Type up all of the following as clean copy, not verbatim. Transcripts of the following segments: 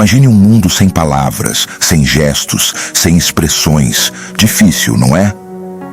Imagine um mundo sem palavras, sem gestos, sem expressões. Difícil, não é?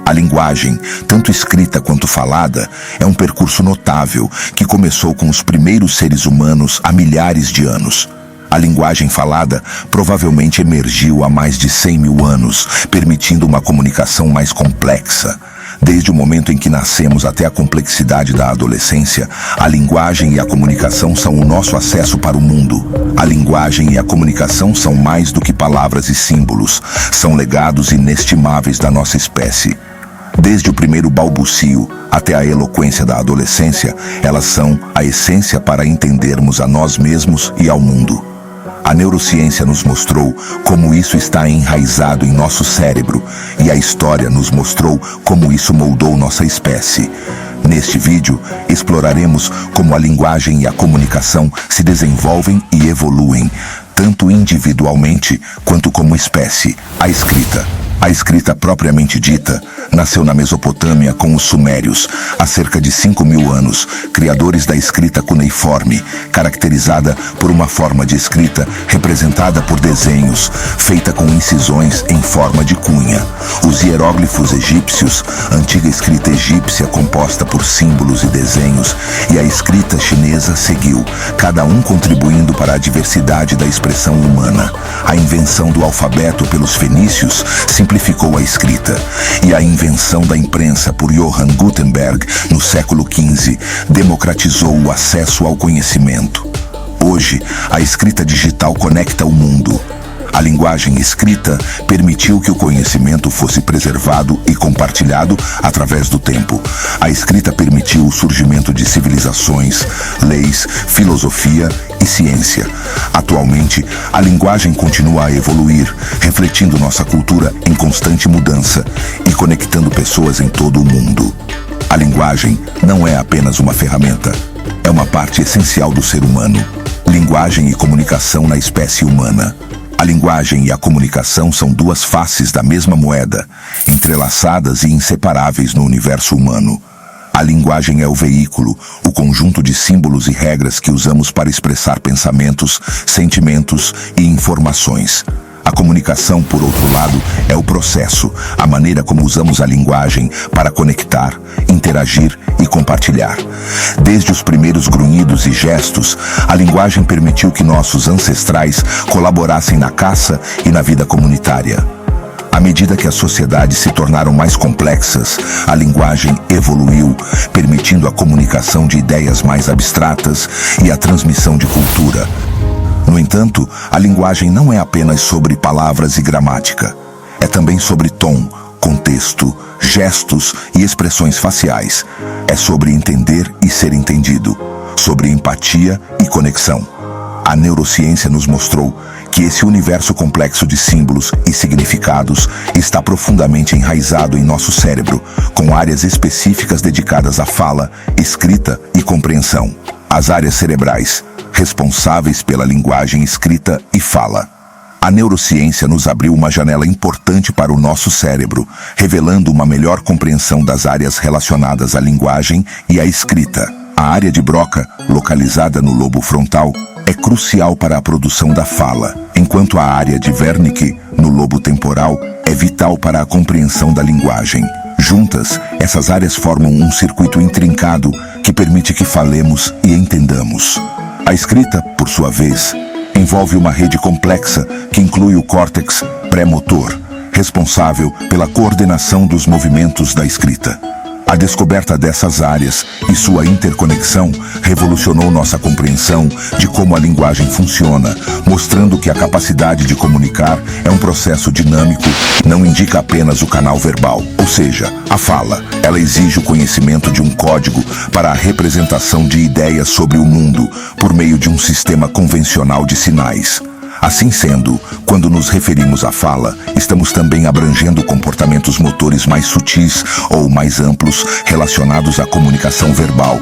A linguagem, tanto escrita quanto falada, é um percurso notável que começou com os primeiros seres humanos há milhares de anos. A linguagem falada provavelmente emergiu há mais de 100 mil anos, permitindo uma comunicação mais complexa. Desde o momento em que nascemos até a complexidade da adolescência, a linguagem e a comunicação são o nosso acesso para o mundo. A linguagem e a comunicação são mais do que palavras e símbolos, são legados inestimáveis da nossa espécie. Desde o primeiro balbucio até a eloquência da adolescência, elas são a essência para entendermos a nós mesmos e ao mundo. A neurociência nos mostrou como isso está enraizado em nosso cérebro e a história nos mostrou como isso moldou nossa espécie. Neste vídeo, exploraremos como a linguagem e a comunicação se desenvolvem e evoluem, tanto individualmente quanto como espécie. A escrita. A escrita propriamente dita nasceu na Mesopotâmia com os sumérios, há cerca de 5 mil anos, criadores da escrita cuneiforme, caracterizada por uma forma de escrita representada por desenhos, feita com incisões em forma de cunha. Os hieróglifos egípcios, antiga escrita egípcia composta por símbolos e desenhos, e a escrita chinesa seguiu, cada um contribuindo para a diversidade da expressão humana. A invenção do alfabeto pelos fenícios simplificou a escrita, e a invenção da imprensa por Johann Gutenberg no século XV democratizou o acesso ao conhecimento. Hoje, a escrita digital conecta o mundo. A linguagem escrita permitiu que o conhecimento fosse preservado e compartilhado através do tempo. A escrita permitiu o surgimento de civilizações, leis, filosofia e ciência. Atualmente, a linguagem continua a evoluir, refletindo nossa cultura em constante mudança e conectando pessoas em todo o mundo. A linguagem não é apenas uma ferramenta, é uma parte essencial do ser humano. Linguagem e comunicação na espécie humana. A linguagem e a comunicação são duas faces da mesma moeda, entrelaçadas e inseparáveis no universo humano. A linguagem é o veículo, o conjunto de símbolos e regras que usamos para expressar pensamentos, sentimentos e informações. A comunicação, por outro lado, é o processo, a maneira como usamos a linguagem para conectar, interagir e compartilhar. Desde os primeiros grunhidos e gestos, a linguagem permitiu que nossos ancestrais colaborassem na caça e na vida comunitária. À medida que as sociedades se tornaram mais complexas, a linguagem evoluiu, permitindo a comunicação de ideias mais abstratas e a transmissão de cultura. No entanto, a linguagem não é apenas sobre palavras e gramática. É também sobre tom, contexto, gestos e expressões faciais. É sobre entender e ser entendido, sobre empatia e conexão. A neurociência nos mostrou que esse universo complexo de símbolos e significados está profundamente enraizado em nosso cérebro, com áreas específicas dedicadas à fala, escrita e compreensão. As áreas cerebrais, responsáveis pela linguagem escrita e fala. A neurociência nos abriu uma janela importante para o nosso cérebro, revelando uma melhor compreensão das áreas relacionadas à linguagem e à escrita. A área de Broca, localizada no lobo frontal, é crucial para a produção da fala, enquanto a área de Wernicke, no lobo temporal, é vital para a compreensão da linguagem. Juntas, essas áreas formam um circuito intrincado que permite que falemos e entendamos. A escrita, por sua vez, envolve uma rede complexa que inclui o córtex pré-motor, responsável pela coordenação dos movimentos da escrita. A descoberta dessas áreas e sua interconexão revolucionou nossa compreensão de como a linguagem funciona, mostrando que a capacidade de comunicar é um processo dinâmico, não indica apenas o canal verbal, ou seja, a fala. Ela exige o conhecimento de um código para a representação de ideias sobre o mundo por meio de um sistema convencional de sinais. Assim sendo, quando nos referimos à fala, estamos também abrangendo comportamentos motores mais sutis ou mais amplos relacionados à comunicação verbal.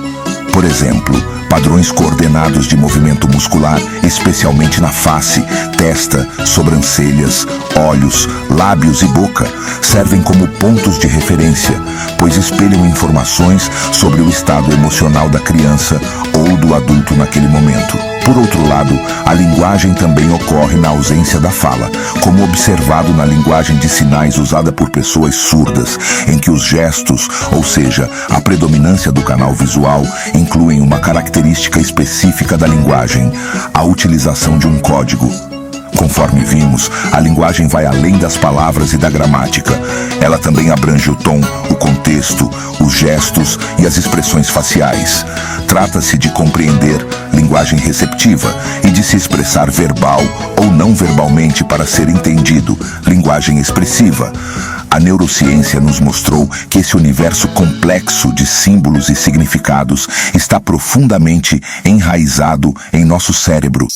Por exemplo, padrões coordenados de movimento muscular, especialmente na face, testa, sobrancelhas, olhos, lábios e boca, servem como pontos de referência, pois espelham informações sobre o estado emocional da criança ou do adulto naquele momento. Por outro lado, a linguagem também ocorre na ausência da fala, como observado na linguagem de sinais usada por pessoas surdas, em que os gestos, ou seja, a predominância do canal visual, incluem uma característica específica da linguagem, a utilização de um código. Conforme vimos, a linguagem vai além das palavras e da gramática. Ela também abrange o tom, o contexto, os gestos e as expressões faciais. Trata-se de compreender linguagem receptiva e de se expressar verbal ou não verbalmente para ser entendido, linguagem expressiva. A neurociência nos mostrou que esse universo complexo de símbolos e significados está profundamente enraizado em nosso cérebro.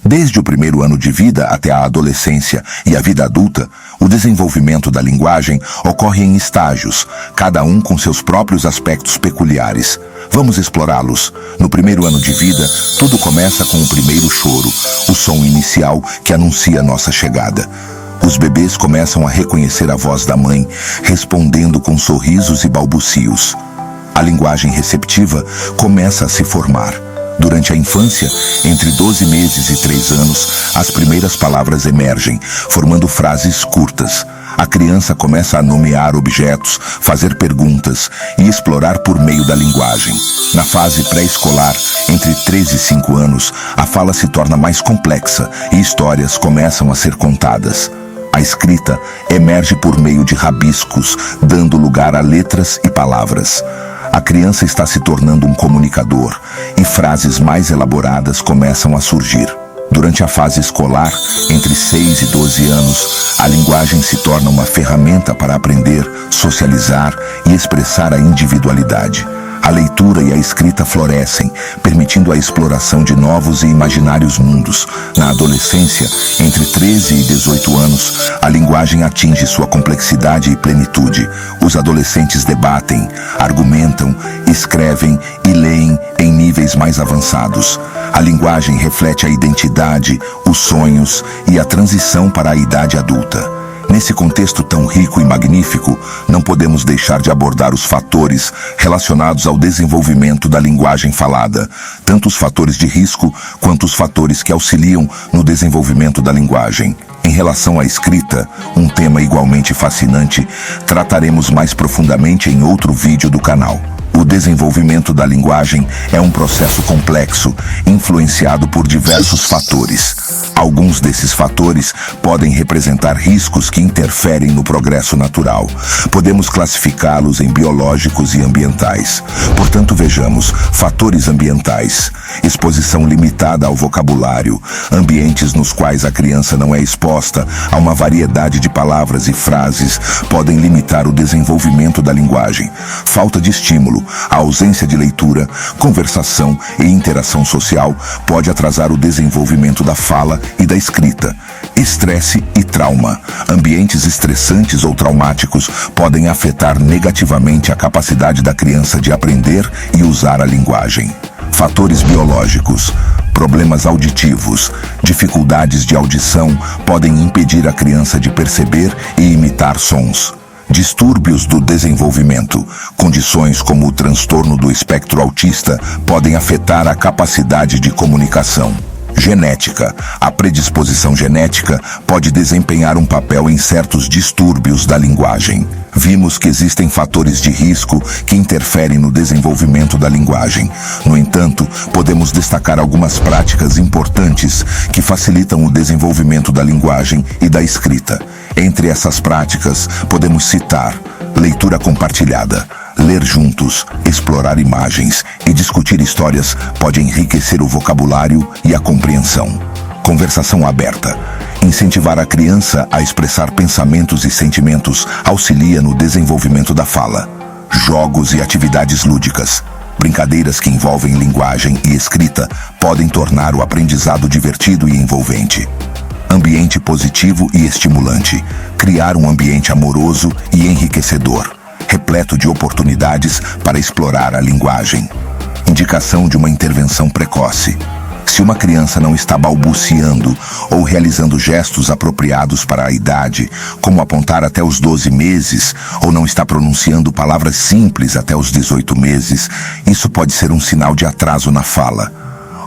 Desde o primeiro ano de vida até a adolescência e a vida adulta, o desenvolvimento da linguagem ocorre em estágios, cada um com seus próprios aspectos peculiares. Vamos explorá-los. No primeiro ano de vida, tudo começa com o primeiro choro, o som inicial que anuncia nossa chegada. Os bebês começam a reconhecer a voz da mãe, respondendo com sorrisos e balbucios. A linguagem receptiva começa a se formar. Durante a infância, entre 12 meses e 3 anos, as primeiras palavras emergem, formando frases curtas. A criança começa a nomear objetos, fazer perguntas e explorar por meio da linguagem. Na fase pré-escolar, entre 3 e 5 anos, a fala se torna mais complexa e histórias começam a ser contadas. A escrita emerge por meio de rabiscos, dando lugar a letras e palavras. A criança está se tornando um comunicador e frases mais elaboradas começam a surgir. Durante a fase escolar, entre 6 e 12 anos, a linguagem se torna uma ferramenta para aprender, socializar e expressar a individualidade. A leitura e a escrita florescem, permitindo a exploração de novos e imaginários mundos. Na adolescência, entre 13 e 18 anos, a linguagem atinge sua complexidade e plenitude. Os adolescentes debatem, argumentam, escrevem e leem em níveis mais avançados. A linguagem reflete a identidade, os sonhos e a transição para a idade adulta. Nesse contexto tão rico e magnífico, não podemos deixar de abordar os fatores relacionados ao desenvolvimento da linguagem falada, tanto os fatores de risco quanto os fatores que auxiliam no desenvolvimento da linguagem. Em relação à escrita, um tema igualmente fascinante, trataremos mais profundamente em outro vídeo do canal. O desenvolvimento da linguagem é um processo complexo, influenciado por diversos fatores. Alguns desses fatores podem representar riscos que interferem no progresso natural. Podemos classificá-los em biológicos e ambientais. Portanto, vejamos: fatores ambientais, exposição limitada ao vocabulário, ambientes nos quais a criança não é exposta a uma variedade de palavras e frases podem limitar o desenvolvimento da linguagem. Falta de estímulo, a ausência de leitura, conversação e interação social pode atrasar o desenvolvimento da fala e da escrita. Estresse e trauma. Ambientes estressantes ou traumáticos podem afetar negativamente a capacidade da criança de aprender e usar a linguagem. Fatores biológicos. Problemas auditivos, dificuldades de audição podem impedir a criança de perceber e imitar sons. Distúrbios do desenvolvimento. Condições como o transtorno do espectro autista podem afetar a capacidade de comunicação. Genética. A predisposição genética pode desempenhar um papel em certos distúrbios da linguagem. Vimos que existem fatores de risco que interferem no desenvolvimento da linguagem. No entanto, podemos destacar algumas práticas importantes que facilitam o desenvolvimento da linguagem e da escrita. Entre essas práticas, podemos citar leitura compartilhada. Ler juntos, explorar imagens e discutir histórias pode enriquecer o vocabulário e a compreensão. Conversação aberta. Incentivar a criança a expressar pensamentos e sentimentos auxilia no desenvolvimento da fala. Jogos e atividades lúdicas. Brincadeiras que envolvem linguagem e escrita podem tornar o aprendizado divertido e envolvente. Ambiente positivo e estimulante. Criar um ambiente amoroso e enriquecedor, repleto de oportunidades para explorar a linguagem. Indicação de uma intervenção precoce. Se uma criança não está balbuciando ou realizando gestos apropriados para a idade, como apontar até os 12 meses, ou não está pronunciando palavras simples até os 18 meses, isso pode ser um sinal de atraso na fala.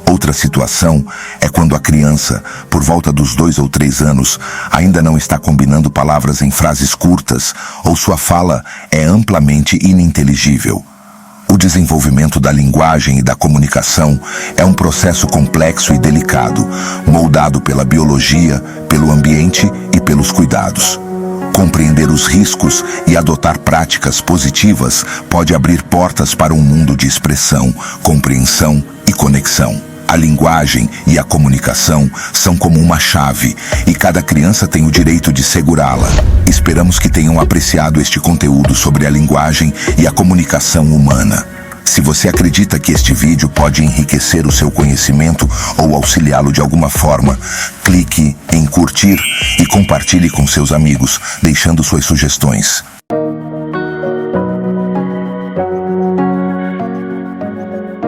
Outra situação é quando a criança, por volta dos 2 ou 3 anos, ainda não está combinando palavras em frases curtas ou sua fala é amplamente ininteligível. O desenvolvimento da linguagem e da comunicação é um processo complexo e delicado, moldado pela biologia, pelo ambiente e pelos cuidados. Compreender os riscos e adotar práticas positivas pode abrir portas para um mundo de expressão, compreensão e conexão. A linguagem e a comunicação são como uma chave e cada criança tem o direito de segurá-la. Esperamos que tenham apreciado este conteúdo sobre a linguagem e a comunicação humana. Se você acredita que este vídeo pode enriquecer o seu conhecimento ou auxiliá-lo de alguma forma, clique em curtir e compartilhe com seus amigos, deixando suas sugestões.